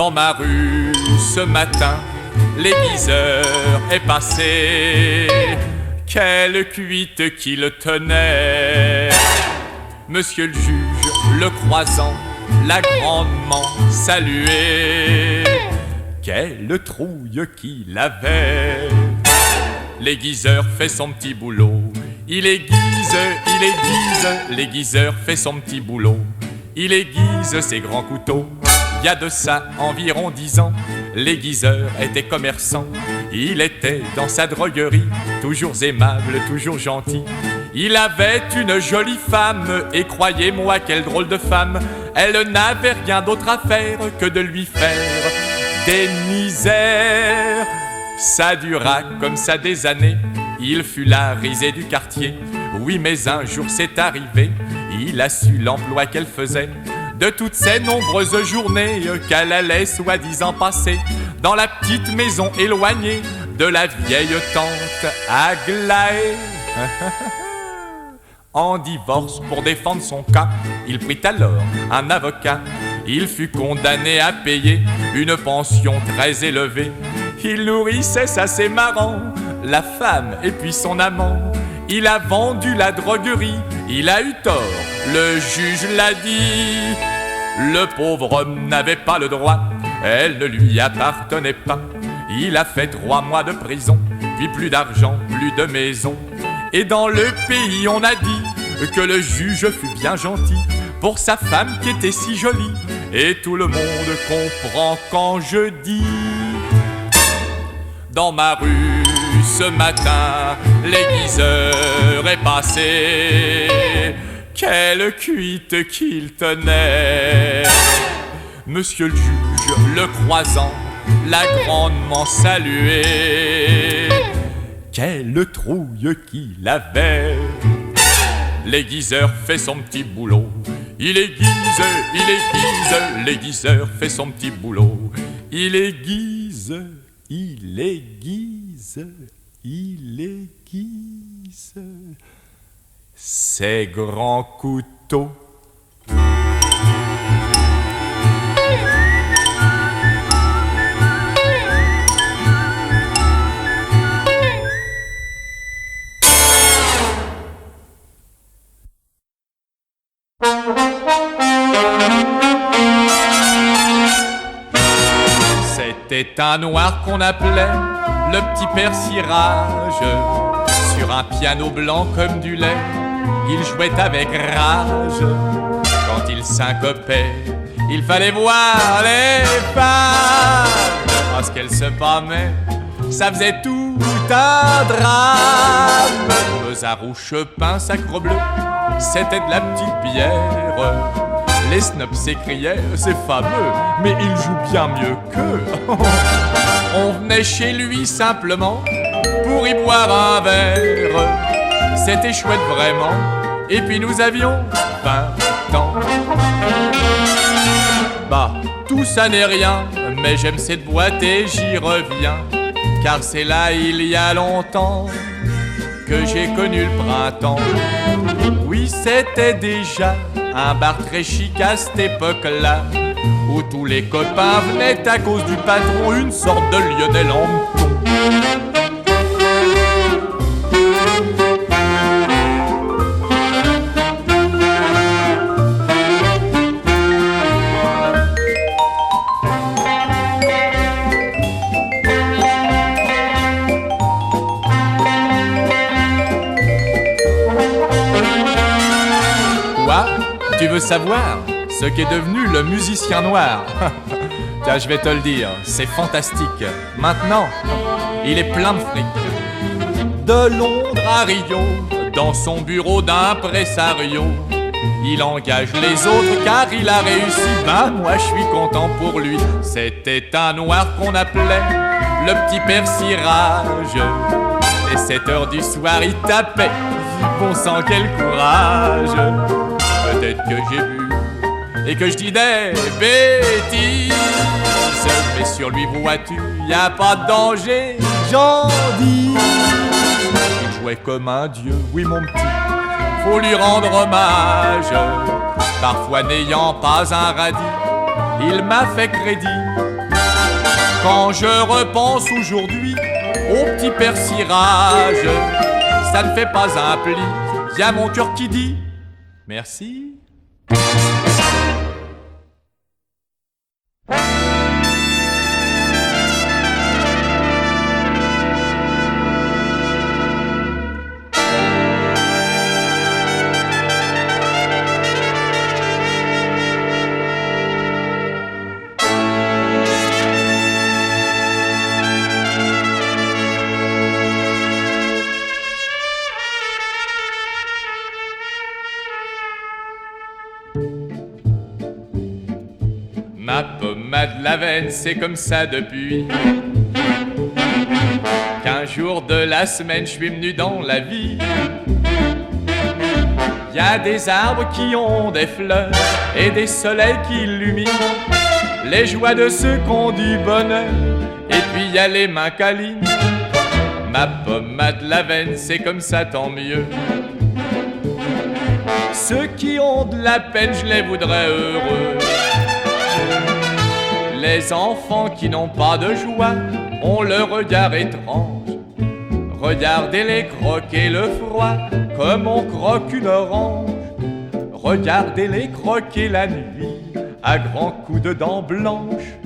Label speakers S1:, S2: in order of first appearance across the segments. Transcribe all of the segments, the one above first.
S1: Dans ma rue ce matin, l'aiguiseur est passé. Quelle cuite qui le tenait. Monsieur le juge, le croisant, l'a grandement salué. Quelle trouille qu'il avait. L'aiguiseur fait son petit boulot. Il aiguise, l'aiguiseur fait son petit boulot. Il aiguise ses grands couteaux. Il y a de ça environ 10 ans, l'aiguiseur était commerçant. Il était dans sa droguerie, toujours aimable, toujours gentil. Il avait une jolie femme, et croyez-moi quelle drôle de femme. Elle n'avait rien d'autre à faire que de lui faire des misères. Ça dura comme ça des années, il fut la risée du quartier. Oui, mais un jour c'est arrivé, il a su l'emploi qu'elle faisait de toutes ces nombreuses journées qu'elle allait soi-disant passer dans la petite maison éloignée de la vieille tante Aglaé. En divorce pour défendre son cas, il prit alors un avocat. Il fut condamné à payer une pension très élevée. Il nourrissait, ça c'est marrant, la femme et puis son amant. Il a vendu la droguerie, il a eu tort, le juge l'a dit. Le pauvre homme n'avait pas le droit, elle ne lui appartenait pas. Il a fait 3 mois de prison, puis plus d'argent, plus de maison. Et dans le pays on a dit que le juge fut bien gentil pour sa femme qui était si jolie. Et tout le monde comprend quand je dis: dans ma rue ce matin, l'aiguiseur est passé. Quelle cuite qu'il tenait. Monsieur le juge, le croisant, l'a grandement salué. Quelle trouille qu'il avait. L'aiguiseur fait son petit boulot. Il aiguise, l'aiguiseur fait son petit boulot. Il aiguise, il aiguise, il aiguise ses grands couteaux. C'était un noir qu'on appelait le petit père Cirage. Sur un piano blanc comme du lait, il jouait avec rage. Quand il syncopait, il fallait voir les femmes, parce qu'elles se pâmaient, ça faisait tout un drame. Mozart ou Chopin, sacre bleu, c'était de la petite bière. Les snobs s'écriaient, c'est fameux, mais il joue bien mieux qu'eux. On venait chez lui simplement pour y boire un verre. C'était chouette vraiment, et puis nous avions 20 ans. Bah, tout ça n'est rien, mais j'aime cette boîte et j'y reviens. Car c'est là, il y a longtemps, que j'ai connu le printemps. Oui, c'était déjà un bar très chic à cette époque-là, où tous les copains venaient à cause du patron, une sorte de Lionel en mouton. Tu veux savoir ce qu'est devenu le musicien noir? Tiens, je vais te le dire, c'est fantastique. Maintenant, il est plein de fric. De Londres à Rio, dans son bureau d'impresario, il engage les autres car il a réussi. Ben moi je suis content pour lui. C'était un noir qu'on appelait le petit père Cirage. Et 7 heures du soir il tapait. Bon sang, quel courage. Peut-être que j'ai bu et que je dis des bêtises, mais sur lui vois-tu, y a pas de danger, j'en dis. Il jouait comme un dieu, oui mon petit, faut lui rendre hommage. Parfois n'ayant pas un radis, il m'a fait crédit Quand je repense aujourd'hui au petit père cirage, ça ne fait pas un pli, y'a mon cœur qui dit merci. Ma pommade la veine, c'est comme ça depuis qu'un jour de la semaine, je suis venu dans la vie. Y a des arbres qui ont des fleurs et des soleils qui illuminent les joies de ceux qui ont du bonheur. Et puis y a les mains câlines. Ma pommade la veine, c'est comme ça, tant mieux. Ceux qui ont de la peine, je les voudrais heureux. Les enfants qui n'ont pas de joie ont le regard étrange. Regardez-les croquer le froid comme on croque une orange. Regardez-les croquer la nuit à grands coups de dents blanches.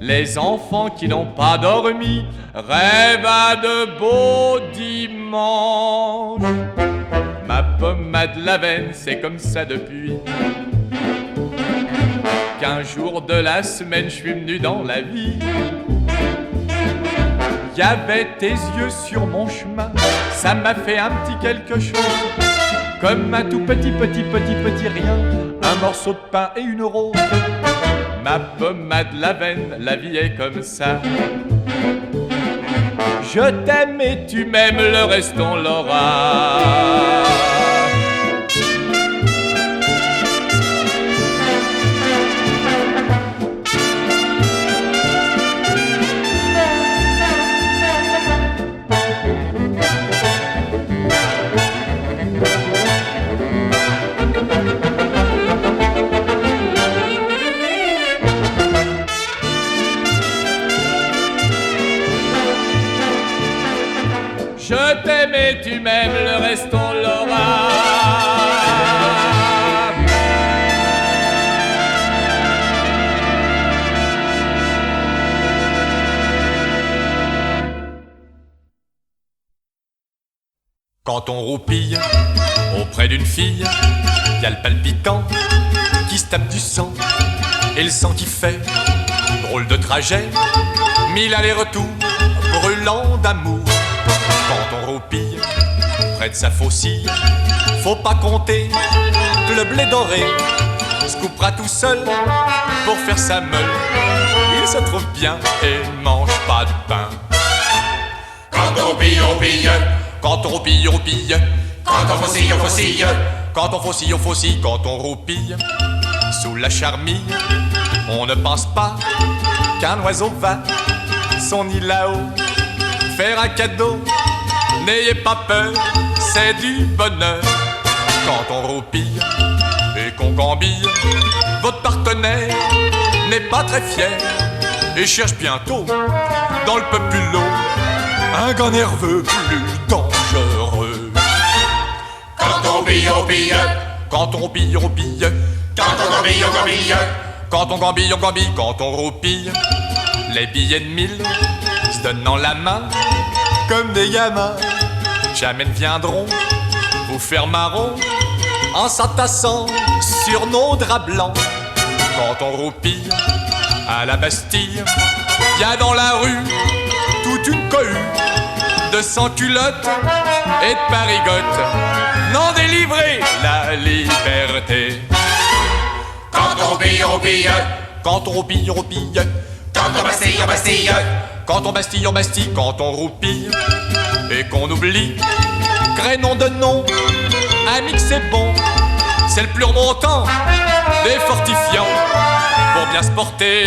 S1: Les enfants qui n'ont pas dormi rêvent à de beaux dimanches. Ma pommade la veine, c'est comme ça depuis qu'un jour de la semaine, je suis venu dans la vie. Y avait tes yeux sur mon chemin, ça m'a fait un petit quelque chose, comme un tout petit rien, un morceau de pain et une rose. Ma pommade la veine, la vie est comme ça. Je t'aime et tu m'aimes, le reste on l'aura. Je t'aime et tu m'aimes, le reste on l'aura. Quand on roupille auprès d'une fille, y a le palpitant qui se tape du sang et le sang qui fait drôle de trajet, 1000 allers-retours brûlants d'amour. Quand on roupille près de sa faucille, faut pas compter que le blé doré se coupera tout seul pour faire sa meule. Il se trouve bien et mange pas de pain.
S2: Quand on roupille, on pille.
S1: Quand on roupille, on roupille.
S2: Quand on faucille, on faucille.
S1: Quand on faucille, on faucille. Quand on roupille sous la charmille, on ne pense pas qu'un oiseau va son nid là-haut faire un cadeau. N'ayez pas peur, c'est du bonheur. Quand on roupille et qu'on gambille, votre partenaire n'est pas très fier et cherche bientôt dans le populot un gars nerveux plus dangereux.
S2: Quand on pille, on pille.
S1: Quand on roupille, on roupille.
S2: Quand on gambille, on gambille.
S1: Quand on gambille, on gambille. Quand on roupille, les billets de 1000 se donnant la main comme des gamins. Jamais ne viendront vous faire marron en s'entassant sur nos draps blancs. Quand on roupille à la Bastille, y a dans la rue toute une cohue de sans-culottes et de parigottes. N'en délivrez la liberté.
S2: Quand on roupille, on pille.
S1: Quand on roupille, on roupille.
S2: Quand on bastille, on bastille.
S1: Quand on bastille, on bastille. Quand on roupille et qu'on oublie crénom de nom, ami que c'est bon, c'est le plus remontant des fortifiants pour bien se porter.